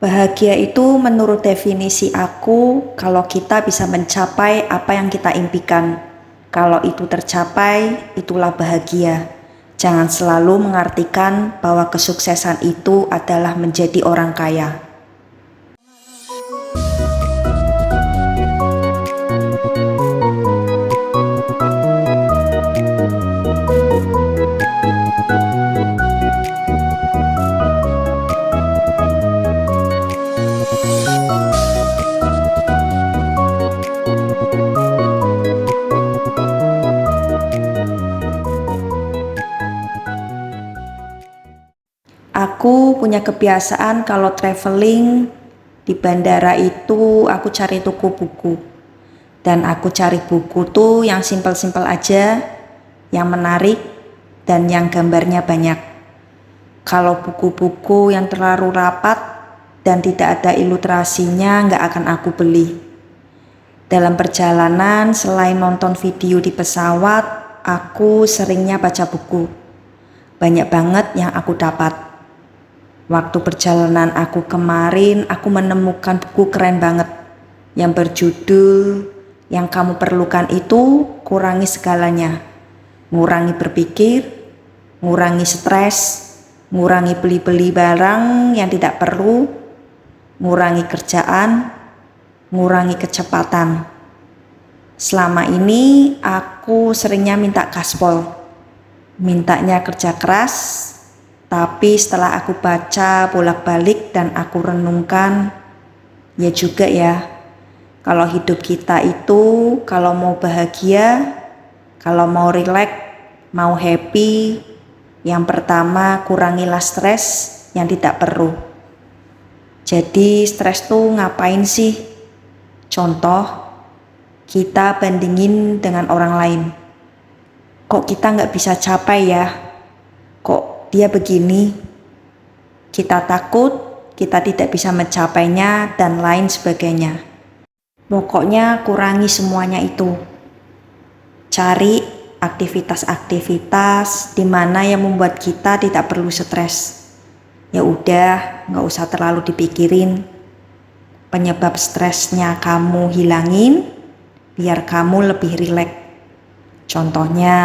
Bahagia itu menurut definisi aku kalau kita bisa mencapai apa yang kita impikan. Kalau itu tercapai, itulah bahagia. Jangan selalu mengartikan bahwa kesuksesan itu adalah menjadi orang kaya. Aku punya kebiasaan kalau traveling di bandara itu aku cari toko buku. Dan aku cari buku tuh yang simpel-simpel aja, yang menarik, dan yang gambarnya banyak. Kalau buku-buku yang terlalu rapat dan tidak ada ilustrasinya nggak akan aku beli. Dalam perjalanan selain nonton video di pesawat, aku seringnya baca buku. Banyak banget yang aku dapat. Waktu perjalanan aku kemarin, aku menemukan buku keren banget yang berjudul "Yang Kamu Perlukan Itu Kurangi Segalanya". Ngurangi berpikir, ngurangi stres, ngurangi beli-beli barang yang tidak perlu, ngurangi kerjaan, ngurangi kecepatan. Selama ini aku seringnya minta gaspol, mintanya kerja keras, tapi setelah aku baca bolak-balik dan aku renungkan, ya juga ya, kalau hidup kita itu kalau mau bahagia, kalau mau rileks, mau happy, yang pertama kurangilah stres yang tidak perlu. Jadi stres tuh ngapain sih? Contoh, kita bandingin dengan orang lain. Kok kita nggak bisa capai ya? Kok dia begini? Kita takut, kita tidak bisa mencapainya, dan lain sebagainya. Pokoknya kurangi semuanya itu. Cari aktivitas-aktivitas di mana yang membuat kita tidak perlu stres. Ya udah, nggak usah terlalu dipikirin. Penyebab stresnya kamu hilangin, biar kamu lebih rileks. Contohnya,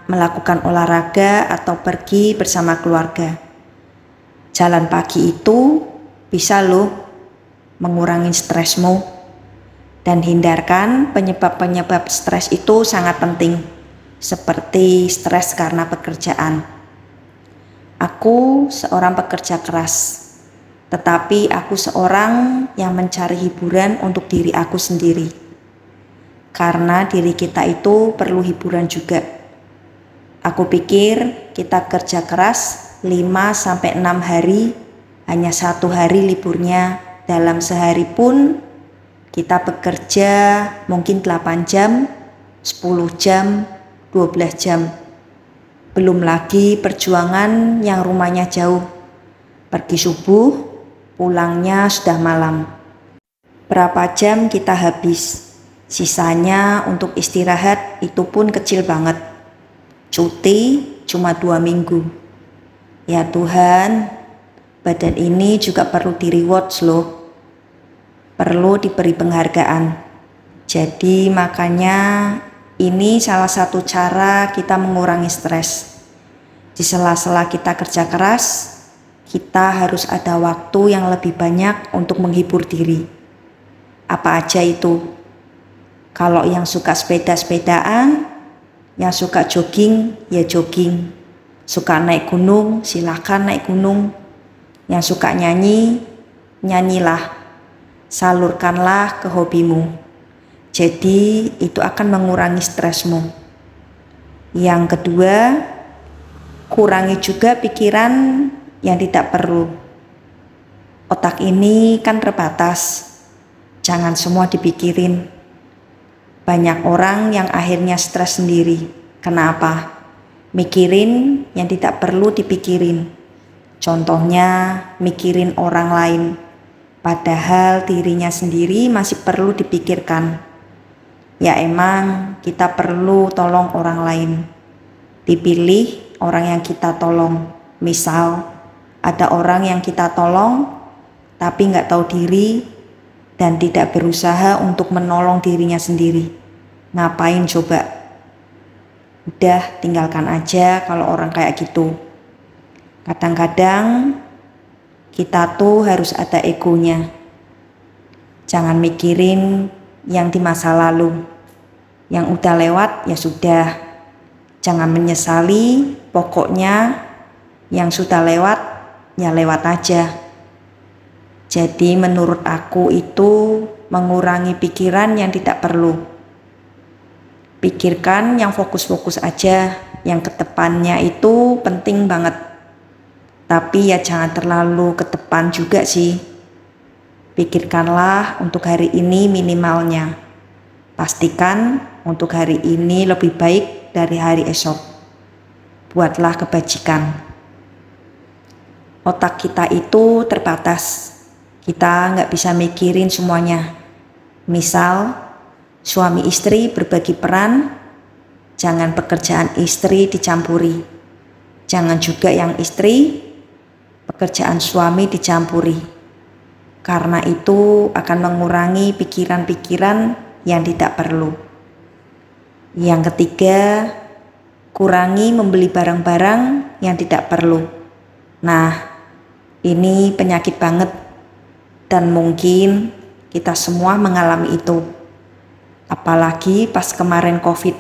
melakukan olahraga atau pergi bersama keluarga. Jalan pagi itu bisa loh mengurangi stresmu. Dan hindarkan penyebab-penyebab stres itu sangat penting, seperti stres karena pekerjaan. Aku seorang pekerja keras, tetapi aku seorang yang mencari hiburan untuk diri aku sendiri. Karena diri kita itu perlu hiburan juga. Aku pikir kita kerja keras 5-6 hari, hanya 1 hari liburnya. Dalam sehari pun kita bekerja mungkin 8 jam, 10 jam, 12 jam. Belum lagi perjuangan yang rumahnya jauh. Pergi subuh, pulangnya sudah malam. Berapa jam kita habis? Sisanya untuk istirahat itu pun kecil banget. Cuti cuma 2 minggu. Ya Tuhan, badan ini juga perlu di reward loh. Perlu diberi penghargaan. Jadi makanya ini salah satu cara kita mengurangi stres. Di sela-sela kita kerja keras, kita harus ada waktu yang lebih banyak untuk menghibur diri. Apa aja itu? Kalau yang suka sepeda-sepedaan, yang suka jogging, ya jogging. Suka naik gunung, silakan naik gunung. Yang suka nyanyi, nyanyilah. Salurkanlah ke hobimu. Jadi itu akan mengurangi stresmu. Yang kedua, kurangi juga pikiran yang tidak perlu. Otak ini kan terbatas. Jangan semua dipikirin. Banyak orang yang akhirnya stres sendiri. Kenapa? Mikirin yang tidak perlu dipikirin. Contohnya, mikirin orang lain. Padahal dirinya sendiri masih perlu dipikirkan. Ya emang kita perlu tolong orang lain. Dipilih orang yang kita tolong. Misal ada orang yang kita tolong, tapi nggak tahu diri dan tidak berusaha untuk menolong dirinya sendiri. Ngapain coba? Udah tinggalkan aja kalau orang kayak gitu. Kadang-kadang kita tuh harus ada egonya. Jangan mikirin yang di masa lalu. Yang udah lewat ya sudah. Jangan menyesali, pokoknya yang sudah lewat ya lewat aja. Jadi menurut aku itu mengurangi pikiran yang tidak perlu. Pikirkan yang fokus-fokus aja, yang ke depannya itu penting banget. Tapi ya jangan terlalu ke depan juga sih. Pikirkanlah untuk hari ini minimalnya. Pastikan untuk hari ini lebih baik dari hari esok. Buatlah kebajikan. Otak kita itu terbatas. Kita nggak bisa mikirin semuanya. Misal, suami istri berbagi peran, jangan pekerjaan istri dicampuri. Jangan juga yang istri, pekerjaan suami dicampuri. Karena itu akan mengurangi pikiran-pikiran yang tidak perlu. Yang ketiga, kurangi membeli barang-barang yang tidak perlu. Nah, ini penyakit banget. Dan mungkin kita semua mengalami itu. Apalagi pas kemarin COVID.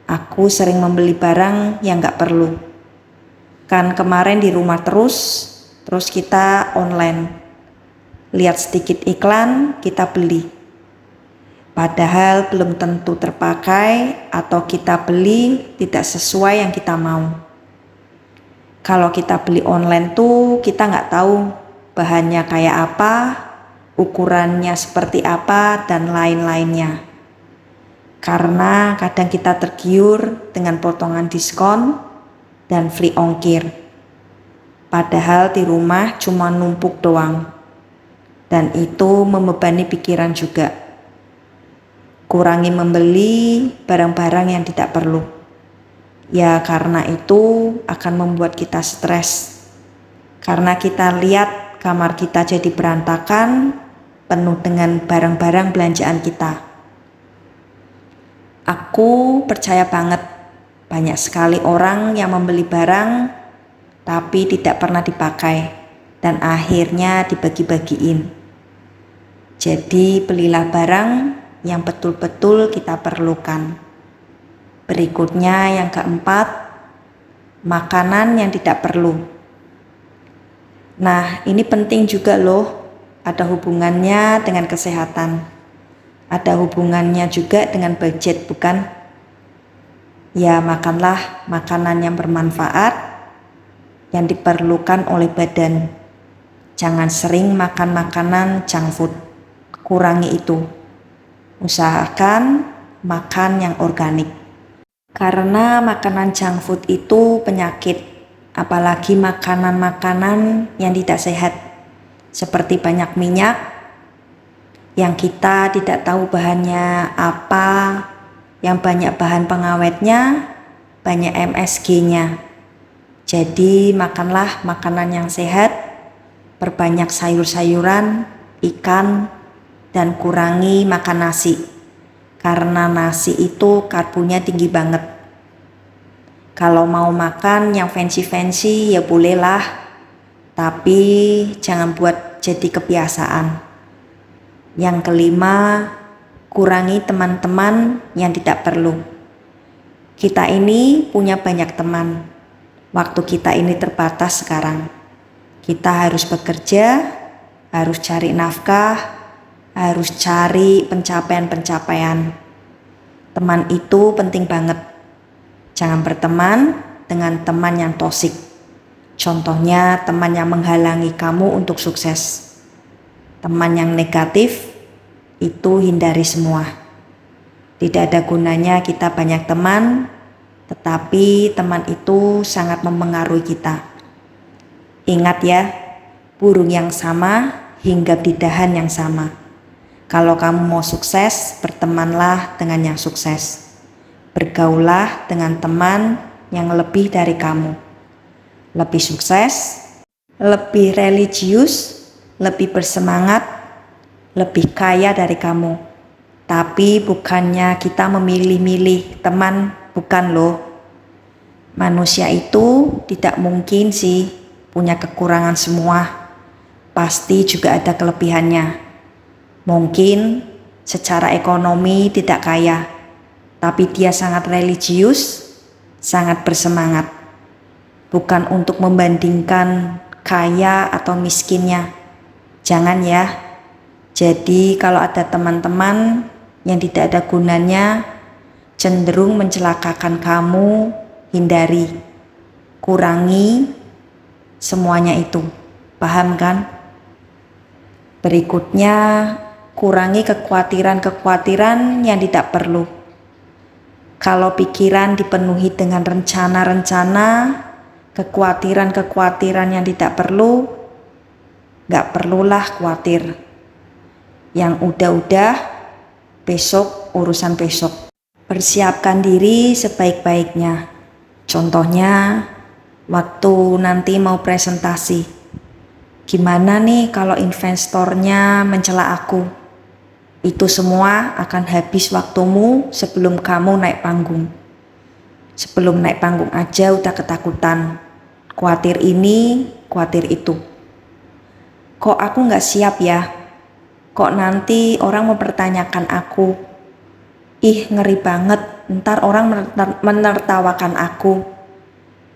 Aku sering membeli barang yang gak perlu. Kan kemarin di rumah terus kita online. Lihat sedikit iklan, kita beli. Padahal belum tentu terpakai atau kita beli tidak sesuai yang kita mau. Kalau kita beli online tuh kita gak tahu bahannya kayak apa, ukurannya seperti apa, dan lain-lainnya. Karena kadang kita tergiur dengan potongan diskon dan free ongkir. Padahal di rumah cuma numpuk doang. Dan itu membebani pikiran juga. Kurangi membeli barang-barang yang tidak perlu. Ya karena itu akan membuat kita stres. Karena kita lihat kamar kita jadi berantakan, penuh dengan barang-barang belanjaan kita. Aku percaya banget, banyak sekali orang yang membeli barang, tapi tidak pernah dipakai, dan akhirnya dibagi-bagiin. Jadi belilah barang yang betul-betul kita perlukan. Berikutnya yang keempat, makanan yang tidak perlu. Nah, ini penting juga loh, ada hubungannya dengan kesehatan. Ada hubungannya juga dengan budget, bukan? Ya, makanlah makanan yang bermanfaat, yang diperlukan oleh badan. Jangan sering makan makanan junk food, kurangi itu. Usahakan makan yang organik. Karena makanan junk food itu penyakit. Apalagi makanan-makanan yang tidak sehat, seperti banyak minyak, yang kita tidak tahu bahannya apa, yang banyak bahan pengawetnya, banyak MSG-nya. Jadi makanlah makanan yang sehat, perbanyak sayur-sayuran, ikan, dan kurangi makan nasi. Karena nasi itu karbonya tinggi banget. Kalau mau makan yang fancy-fancy ya bolehlah, tapi jangan buat jadi kebiasaan. Yang kelima, kurangi teman-teman yang tidak perlu. Kita ini punya banyak teman. Waktu kita ini terbatas sekarang. Kita harus bekerja, harus cari nafkah, harus cari pencapaian-pencapaian. Teman itu penting banget. Jangan berteman dengan teman yang toksik. Contohnya teman yang menghalangi kamu untuk sukses. Teman yang negatif itu hindari semua. Tidak ada gunanya kita banyak teman, tetapi teman itu sangat mempengaruhi kita. Ingat ya, burung yang sama hinggap di dahan yang sama. Kalau kamu mau sukses, bertemanlah dengan yang sukses. Bergaulah dengan teman yang lebih dari kamu. Lebih sukses, lebih religius, lebih bersemangat, lebih kaya dari kamu. Tapi bukannya kita memilih-milih teman, bukan loh. Manusia itu tidak mungkin sih punya kekurangan semua. Pasti juga ada kelebihannya. Mungkin secara ekonomi tidak kaya, tapi dia sangat religius, sangat bersemangat. Bukan untuk membandingkan kaya atau miskinnya. Jangan ya. Jadi kalau ada teman-teman yang tidak ada gunanya, cenderung mencelakakan kamu, hindari. Kurangi semuanya itu. Paham kan? Berikutnya, kurangi kekhawatiran-kekhawatiran yang tidak perlu. Kalau pikiran dipenuhi dengan rencana-rencana, kekhawatiran-kekhawatiran yang tidak perlu, gak perlulah khawatir. Yang udah-udah, besok urusan besok. Persiapkan diri sebaik-baiknya. Contohnya, waktu nanti mau presentasi. Gimana nih kalau investornya mencela aku? Itu semua akan habis waktumu sebelum kamu naik panggung. Sebelum naik panggung aja udah ketakutan. Khawatir ini, khawatir itu. Kok aku gak siap ya? Kok nanti orang mempertanyakan aku? Ih, ngeri banget, ntar orang menertawakan aku.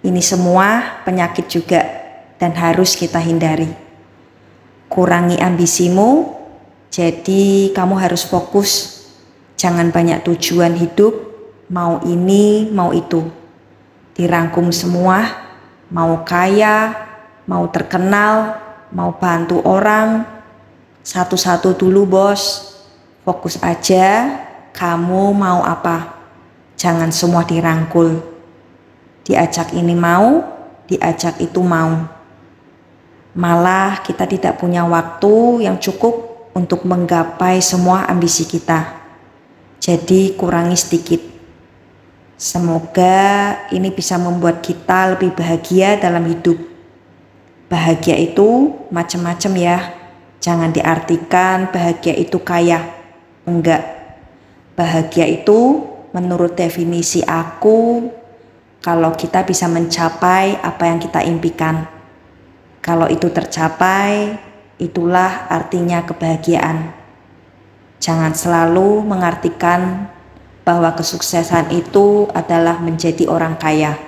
Ini semua penyakit juga dan harus kita hindari. Kurangi ambisimu, jadi kamu harus fokus. Jangan banyak tujuan hidup, mau ini, mau itu. Dirangkum semua, mau kaya, mau terkenal, mau bantu orang. Satu-satu dulu bos, fokus aja kamu mau apa. Jangan semua dirangkul. Diajak ini mau, diajak itu mau. Malah kita tidak punya waktu yang cukup untuk menggapai semua ambisi kita. Jadi kurangi sedikit. Semoga ini bisa membuat kita lebih bahagia dalam hidup. Bahagia itu macam-macam ya. Jangan diartikan bahagia itu kaya. Enggak. Bahagia itu menurut definisi aku, kalau kita bisa mencapai apa yang kita impikan. Kalau itu tercapai, itulah artinya kebahagiaan. Jangan selalu mengartikan bahwa kesuksesan itu adalah menjadi orang kaya.